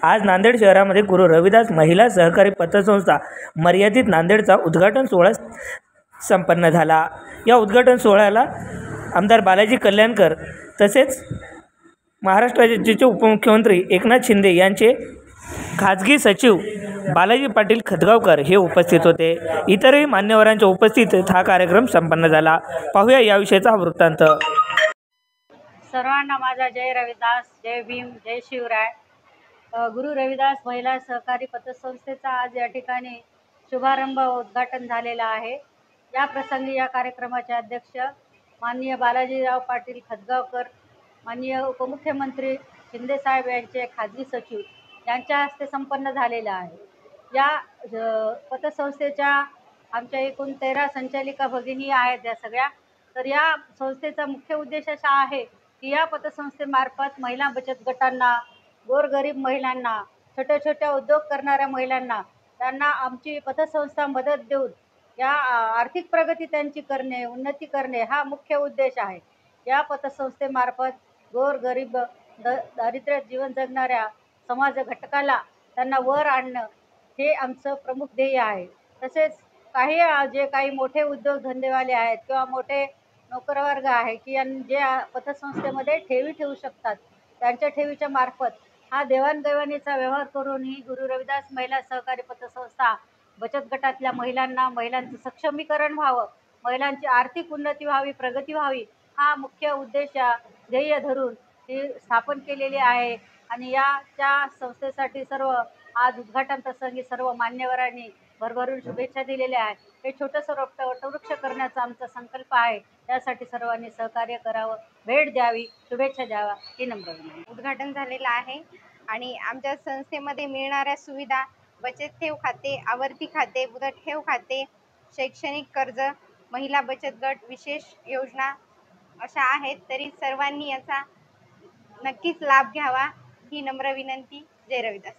आज नांदेड शहरामध्ये गुरु रविदास महिला सहकारी पतसंस्था मर्यादित नांदेडचा उद्घाटन सोहळा संपन्न झाला। या उद्घाटन सोहळ्याला आमदार बालाजी कल्याणकर तसेच महाराष्ट्र राज्याचे उपमुख्यमंत्री एकनाथ शिंदे यांचे खाजगी सचिव बालाजी पाटील खतगावकर हे उपस्थित होते। इतरही मान्यवरांच्या उपस्थितीत हा कार्यक्रम संपन्न झाला। पाहूया याविषयीचा हा वृत्तांत। सर्वांना माझा जय रविदास, जय भीम, जय शिवराय। गुरु रविदास महिला सहकारी पतसंस्थेचा आज या ठिकाणी शुभारंभ उद्घाटन झालेला आहे। या प्रसंगी या कार्यक्रमाचे अध्यक्ष माननीय बालाजीराव पाटील खतगावकर, माननीय उपमुख्यमंत्री शिंदे साहेब यांचे खाजगी सचिव यांच्या हस्ते संपन्न झालेला आहे। या पतसंस्थेच्या आमच्या एकूण 13 संचालिका भगिनी आहेत या सगळ्या। तर या संस्थेचा मुख्य उद्देश असा आहे की या पतसंस्थेमार्फत महिला बचत गटांना, गोरगरीब महिलांना, छोट्या छोट्या उद्योग करणाऱ्या महिलांना त्यांना आमची पतसंस्था मदत देऊन या आर्थिक प्रगती त्यांची करणे, उन्नती करणे हा मुख्य उद्देश आहे। या पतसंस्थेमार्फत गोरगरीब दारिद्र्य जीवन जगणाऱ्या समाज घटकाला त्यांना वर आणणं हे आमचं प्रमुख ध्येय आहे। तसेच काही जे काही मोठे उद्योगधंदेवाले आहेत किंवा मोठे नोकरवर्ग आहे की जे पतसंस्थेमध्ये ठेवी ठेवू शकतात, त्यांच्या ठेवीच्या मार्फत हा देवाणघेवाणीचा व्यवहार करून ही गुरु रविदास महिला सहकारी पतसंस्था बचत गटातल्या महिलांचं सक्षमीकरण व्हावं, महिलांची आर्थिक उन्नती व्हावी, प्रगती व्हावी हा मुख्य उद्देश ध्येय धरून ही स्थापन केलेली आहे। आणि त्या संस्थेसाठी सर्व आज उद्घाटन प्रसंगी सर्व मान्यवरांनी भरभरून शुभेच्छा दिलेल्या आहेत। हे छोटंसं वटवृक्ष करण्याचा आमचा संकल्प आहे। त्यासाठी सर्वांनी सहकार्य करावं, भेट द्यावी, शुभेच्छा द्यावा ही नम्र विनंती। उद्घाटन झालेलं आहे आणि आमच्या संस्थेमध्ये मिळणाऱ्या सुविधा बचत ठेव खाते, आवर्ती खाते, मुदत ठेव खाते, शैक्षणिक कर्ज, महिला बचत गट, विशेष योजना अशा आहेत। तरी सर्वांनी याचा नक्कीच लाभ घ्यावा ही नम्र विनंती। जय रविदास।